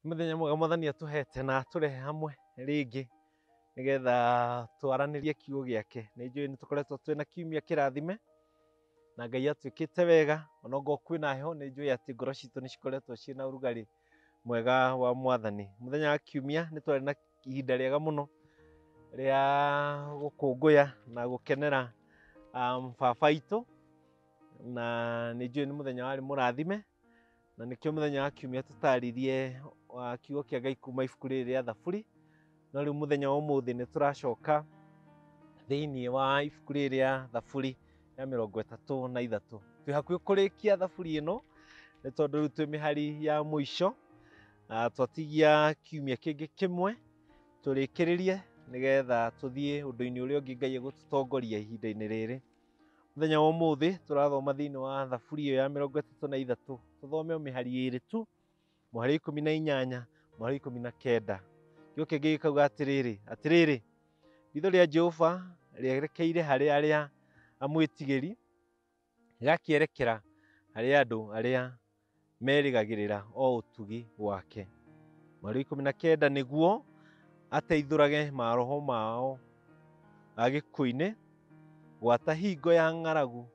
Mũthenya mwega Mwathani atũhete na tũrehe hamwe rĩngĩ nĩgetha twaranĩrie kiugo gĩake. Nĩnjũĩ nĩtũkoretwo twĩna kiumia kĩrathime na Ngai atwĩkĩte wega, ona ongorwo kwĩna heho nĩnjũĩ atĩ ngoro citũ nĩcikoretwo ciĩna ũrugarĩ mwega wa Mwathani. Mũthenya wa kiumia nĩtwarĩ na ihinda rĩega mũno rĩa gũkũngũya na gũkenera baba witũ, na nĩnjũĩ nĩ mũthenya warĩ mũrathime, na nĩkĩo mũthenya wa kiumia tũtarĩrie kiugo kĩa Ngai kuma ibuku rĩrĩ rĩa Thaburi. No rĩu mũthenya wa ũmũthĩ nĩtũracoka thĩinĩ wa ibuku rĩrĩ rĩa Thaburi ya 33. Twĩ hakuhĩ kũrĩkia Thaburi ĩno nĩ tondũ rĩu twĩ mĩhari ya mũico, twatigia kiumia kĩngĩ kĩmwe tũrĩkĩrĩrie nĩgetha tũthiĩ ũndũ-inĩ ũrĩa ũngĩ Ngai egũtũtongoria ihinda-inĩ rĩrĩ. Mũthenya wa ũmũthĩ tũrathoma thĩinĩ wa Thaburi ĩyo ya 33, tũthome mĩhari ĩrĩ tu, mũhari 18, mũhari 19. Kiugo kĩngĩ gĩkauga atĩrĩrĩ, ritho rĩa Jehova rĩerekeire harĩ arĩa amwĩtigĩri, rĩgakĩerekera harĩ andũ arĩa merĩgagĩrĩra o ũtugi wake. Mũhari 19, nĩguo ateithũrage maroho mao gĩkuũ-inĩ, gwata hingo ya ng'aragu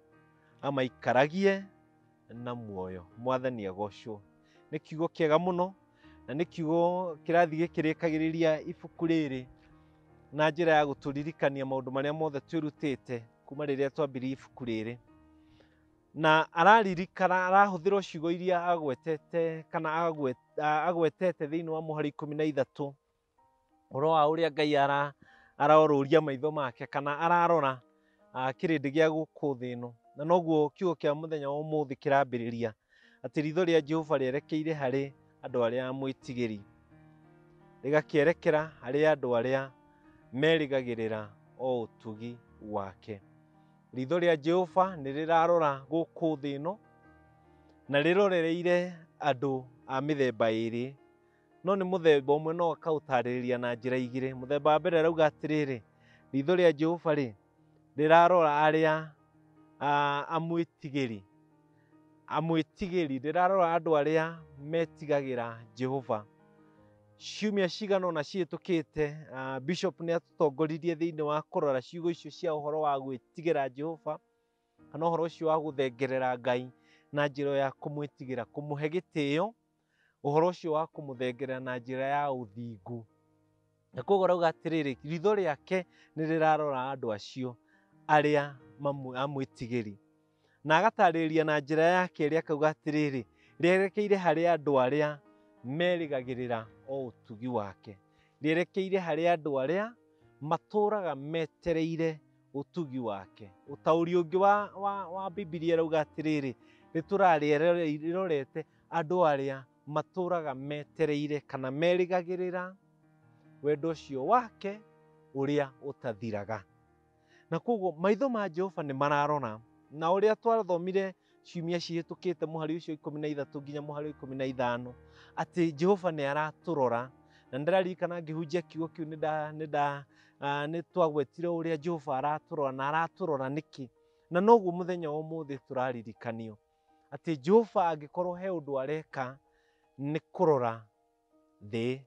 amaikaragie na muoyo. Mwathani agocwo. Nĩ kiugo kĩega mũno na nĩ kiugo kĩrathiĩ gĩkĩrĩkagĩrĩria ibuku rĩrĩ na njĩra ya gũtũririkania maũndũ marĩa mothe twĩrutĩte kuma rĩrĩa twambĩrĩirie ibuku rĩrĩ. Na araririkana, arahũthĩra ciugo iria agwetete kana agwetete thĩinĩ wa mũhari 13, ũhoro wa ũrĩa Ngai arorũria maitho make kana ararora kĩrĩndĩ gĩa gũkũ thĩ ĩno. Na noguo kiugo kĩa mũthenya wa ũmũthĩ kĩrambĩrĩria atĩ ritho rĩa Jehova rĩerekeire harĩ andũ arĩa amwĩtigĩri, rĩgakĩerekera harĩ andũ arĩa merĩgagĩrĩra o ũtugi wake. Ritho rĩa Jehova nĩrĩrarora gũkũ thĩ ĩno na rĩrorereire andũ a mĩthemba ĩrĩ, no nĩ mũthemba ũmwe no akaũtarĩrĩria na njĩra igĩrĩ. Mũthemba wa mbere arauga atĩrĩrĩ, ritho rĩa Jehova rĩrarora arĩa amwĩtigĩri, rĩrarora andũ arĩa metigagĩra Jehova. Ciumia cigana ũna cihĩtũkĩte Bishop nĩatũtongoririe thĩinĩ wa kũrora ciugo icio cia ũhoro wa gwĩtigĩra Jehova, kana ũhoro ũcio wa gũthengerera Ngai na njĩra ya kũmwĩtigĩra, kũmũhe gĩtĩo, ũhoro ũcio wa kũmũthengerera na njĩra ya ũthingu. Na koguo arauga atĩrĩrĩ, ritho rĩake nĩrĩrarora andũ acio arĩa amwĩtigĩri, na agatarĩria na njĩra ya kerĩ akauga atĩrĩrĩ, rĩerekeire harĩ andũ arĩa merĩgagĩrĩra o ũtugi wake, rĩerekeire harĩ andũ arĩa matũraga metereire ũtugi wake. Ũtaũri ũngĩ wa Bibilia arauga atĩrĩrĩ, rĩrorete andũ arĩa matũraga metereire kana merĩgagĩrĩra wendo ũcio wake ũrĩa ũtathiraga. Na koguo maitho ma Jehova nĩ mararora, na ũrĩa twathomire ciumia cihĩtũkĩte mũhari ũcio 13 nginya mũhari 15, atĩ Jehova nĩ aratũrora. Na nĩndĩraririkana ngĩhunjia kiugo kĩu nĩtwagwetire ũrĩa Jehova aratũrora na aratũrora nĩkĩ. Na noguo mũthenya wa ũmũthĩ tũraririkanio atĩ Jehova angĩkorwo he ũndũ areka nĩ kũrora thĩ,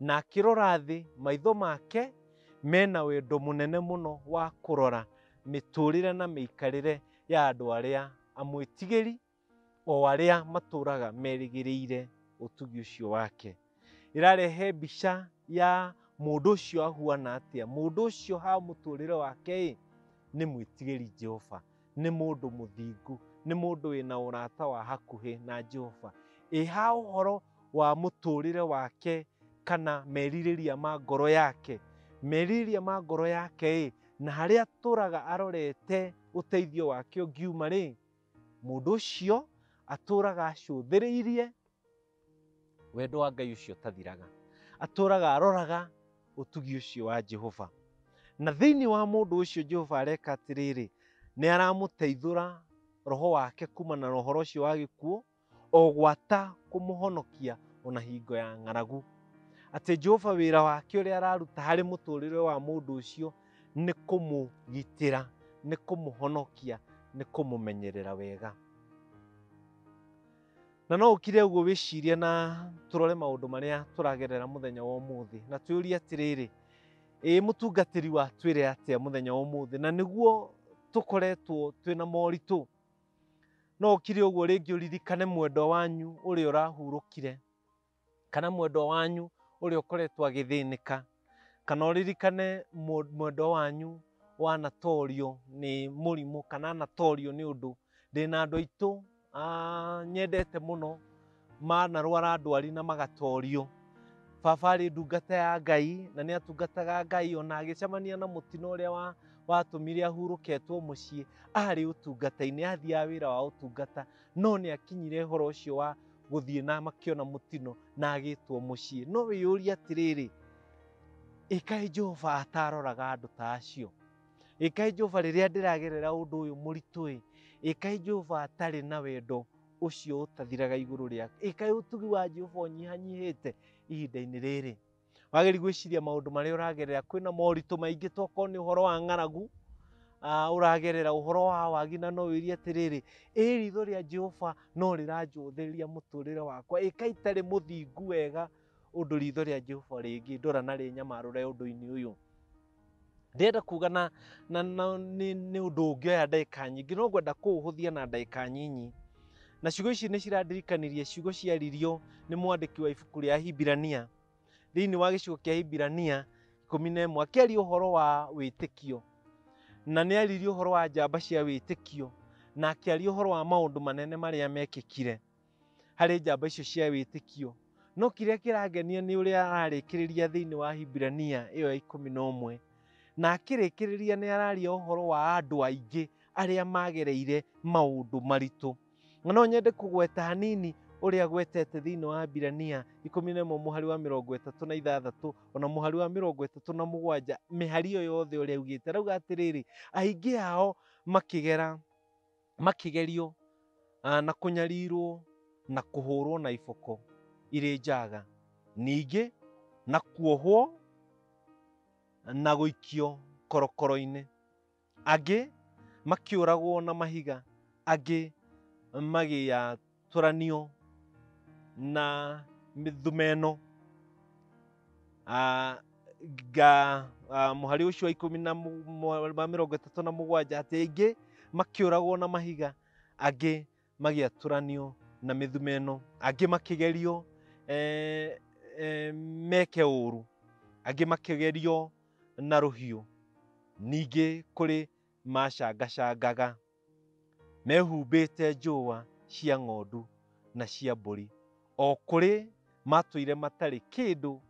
na akĩrora thĩ, maitho make mena wendo mũnene mũno wa kũrora mĩtũrĩre na mĩikarĩre ya andũ arĩa amwĩtigĩri, o arĩa matũraga merĩgĩrĩire ũtugi ũcio wake. Ĩrarehe mbica ya mũndũ ũcio ahuana atĩa. Mũndũ ũcio ha mũtũrĩre wake nĩ mwĩtigĩri Jehova, nĩ mũndũ mũthingu, nĩ mũndũ wĩna ũrata wa hakuhĩ na Jehova. Ha ũhoro wa mũtũrĩre wake kana merirĩria ma ngoro yake, merirĩria ma ngoro yake na harĩa atũraga arorete ũteithio wake ũngiuma mũndũ ũcio atũraga acũthĩrĩirie wendo wa Ngai ũcio ũtathiraga, atũraga aroraga ũtugi ũcio wa Jehova. Na thĩinĩ wa mũndũ ũcio Jehova areka atĩrĩrĩ, nĩ aramũteithũra roho wake kumana na ũhoro ũcio wa gĩkuũ, o gwata kũmũhonokia ona hingo ya ng'aragu. Atĩ Jehova wĩra wake ũrĩa araruta harĩ mũtũrĩre wa mũndũ ũcio nĩ kũmũgitĩra, nĩ kũmũhonokia, nĩ kũmũmenyerera wega. na no ukire uguo wicirie na turore maundu maria turagerera muthenya wa umuthi na tuyurie atiriri mutungatiri wa twire atia muthenya wa umuthi na niguo tukoretwo twina moritu no ukire uguo ringi uririkane mwendo wanyu uria urahurukire kana mwendo wanyu uria ukoretwo agithinika kana uririkane mwendo wanyu wanatorio ni murimu kana anatorio ni undu ndina andu aitu nyendete muno manarwara ndwari na magatorio. Baba ari ndungata ya Ngai na ni atungataga Ngai ona agicemania na mutino uria watumire ahuruketwo mucii ari utungata-ini athia wira wa utungata no ni akinyire horo ucio wa guthie na makiona mutino na agitwo mucii. No wiyurie atiriri ikai Jehova ataroraga andu ta acio? Ikai Jehova riria ndiragerera undu uyu muritu ikai Jehova atari na wendo ucio utathiraga iguru riake? Ikai utugi wa Jehova unyihanyihite ihinda-ini riri? Wageri gwiciria maundu maria uragerera kwina moritu maingi toko ni uhoro wa ng'aragu uragerera uhoro wa wagi na no wirie atiriri ritho ria Jehova no riranjuthiriria muturire wakwa ikai tari muthingu wega undu ritho ria Jehova ringindora na rinyamarure undu-ini uyu? Ndenda kuga na ni undu ungioya ndagika nyingi no ngwenda kuuhuthia na ndagika nyinyi na ciugo ici ni cirandirikanirie ciugo ciaririo ni mwandiki wa ibuku ria Hibirania thiini wa gicigo kia Hibirania 11 akiaria uhoro wa witikio na ni aririe uhoro wa njamba cia witikio na akiaria uhoro wa maundu manene maria mekikire hari njamba icio cia witikio. No kiria kirangenia ni uria ararikiriria thiini wa Hibirania iyo ya 11 na akirikiriria ni araria uhoro wa andu aingi aria magereire maundu maritu. No nyende kugweta hanini uria gwetete thiini wa Hibirania 11 muhari wa 36 ona muhari wa 37 mihari iyo yothe uria ugite rauga atiriri aingi ao makigerio na kunyarirwo na kuhurwo na iboko iri njaga ningi na kuohwo na guikio korokoro-ini, angi makiuragwo na mahiga, angi magiaturanio na mithumeno. Muhari ucio wa 37 ati aingi makiuragwo na mahiga, angi magiaturanio na mithumeno, angi makigerio meke uru, angi makigerio na ruhiu, ningi kuri macangacangaga mehumbite njũa cia ng'ondu na cia mbũri, o kuri matuire matari kindu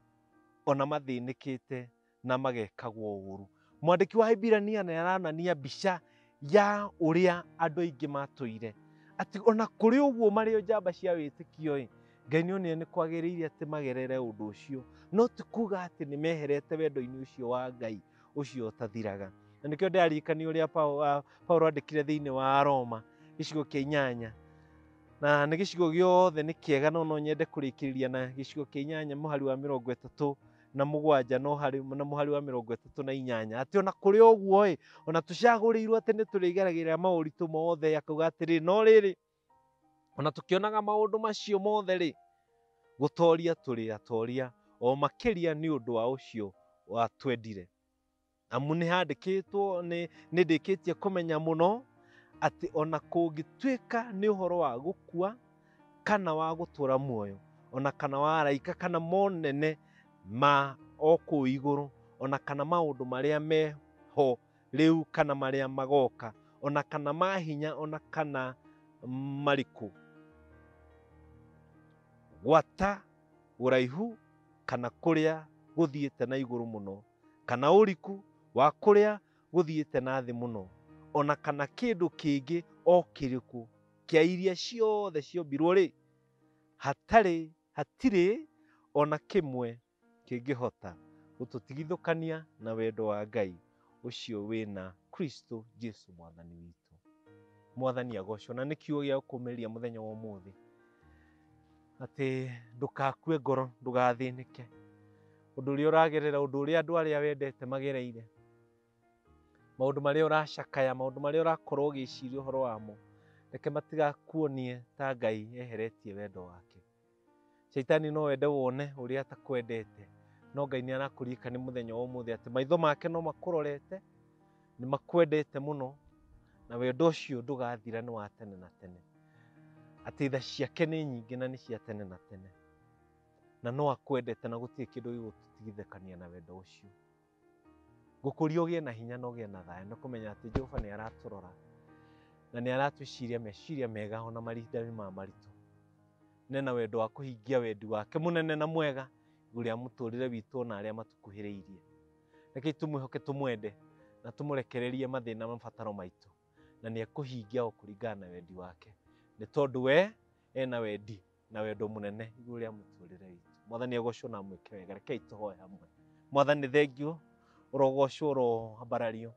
ona mathinikite na magekagwo uru. Mwandiki wa Hibirania ni aranania mbica ya uria andu aingi matuire ati ona kuri uguo mario njamba cia witikio Ngai nionire ni kwagiriire ati magerere undu ucio no ti kuga ati ni meherete wendo-ini ucio wa Ngai ucio utathiraga. Na nikio ndirikani uria Paulo andikire thiini wa Roma gicigo kia 8 na ni gicigo giothe ni kiega no nyende kurikiriria na gicigo kia 8 muhari wa 37 na muhari wa 38 ati ona kuri uguo ona tucagurirwo ati ni turigeragirira mauritu mothe akuga atiri no riri ona tukionaga maundu macio mothe gutoria turi atoria o makiria ni undu wa ucio watwendire. Amu ni handikitwo ni ndikitie kumenya muno ati ona kungituika ni uhoro wa gukua kana wa gutura muoyo ona kana wa araika kana monene ma oku iguru ona kana maundu maria meho riu kana maria magoka ona kana mahinya ona kana mariku, gwata uraihu kana kuria guthiite na iguru muno kana uriku wa kuria guthiite na thi muno ona kana kindu kingi o kiriku kia iria ciothe ciombirwo hatiri ona kimwe kingihota gututigithukania na wendo wa Ngai ucio wina Kristo Jesu mwathani witu. Mwathani agocwo. Na ni kiugo gia kumeria muthenya wa umuthi ati ndukakue ngoro, ndugathinike undu uria uragerera, undu uria andu aria wendete magereire, maundu maria uracakaya, maundu maria urakorwo ugiciria uhoro wamo. reke matigakuonie ta Ngai eheretie wendo wake. Shaitani no wende wone ũrĩa atakwendete, no Ngai nĩ arakũririka nĩ mũthenya wa ũmũthĩ atĩ maitho make no makũrorete, nĩ makwendete mũno, na wendo ũcio ndũgathira nĩ wa tene na tene. Atĩ tha ciake nĩ nyingĩ na nĩ cia tene na tene, na no akwendete na gũtirĩ kĩndũ gĩgũtũtigithũkania na wendo ũcio. Ngũkũria ũgĩe na hinya na ũgĩe na thayũ nĩ kũmenya atĩ Jehova nĩ aratũrora na nĩ aratwĩciria meciria mega ona mahinda-inĩ ma maritũ. Nena wendo wa kũhingia wendi wake mũnene na mwega igũrũ rĩa mũtũrĩre witũ ona arĩa matũkuhĩrĩirie. Rekei tũmwĩhoke, tũmwende na tũmũrekererie mathĩna na mabataro maitũ, na nĩ ekũhingia o kũringana na wendi wake, nĩ tondũ we ena wendi na wendo mũnene igũrũ rĩa mũtũrĩre witũ. Mwathani agocwo na mwĩke wega. Rekei tũhoe hamwe. Mwathani thengiũ, ũrogocwo ũroambarario,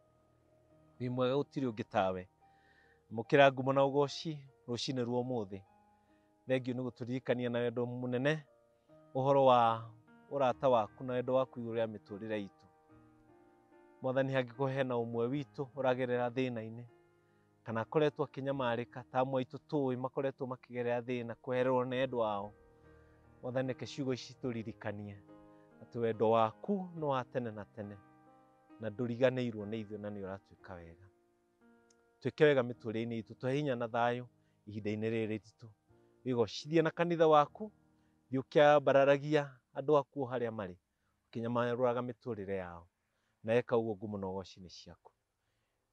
wĩ mwega gũtirĩ ũngĩ tawe. Mũkĩra ngumo na ũgoci rũcinĩ rwa ũmũthĩ. Thengiũ nĩ gũtũririkania na wendo mũnene ũhoro wa ũrata waku na wendo waku igũrũ rĩa mĩtũrĩre itũ. Mwathani hangĩkorwo hena ũmwe witũ ũragerera thĩna-inĩ, kana akoretwo akĩnyamarĩka ta amwe aitũ tũĩ makoretwo makĩgerera thĩna, kwehererwo nĩ endwa ao, Mwathani reke ciugo ici citũririkanie atĩ wendo waku nĩ wa tene na tene, na ndũriganĩirwo nĩ ithuĩ na nĩ ũratwĩka wega. Twĩke wega mĩtũrĩre-inĩ itũ, tũhe hinya na thayũ ihinda-inĩ rĩrĩ ritũ. Wĩgocithie na kanitha waku, thiĩ ũkĩambararagia andũ aku harĩa marĩ, ũkĩnyamarũraga mĩtũrĩre yao, na eka ũguo ngumo na ũgoci-inĩ ciaku.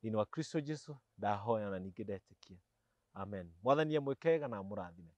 Thĩinĩ wa Kristo Jesũ ndahoya na ningĩ ndetĩkia. Amen. Mwathani amwĩke wega na amũrathime.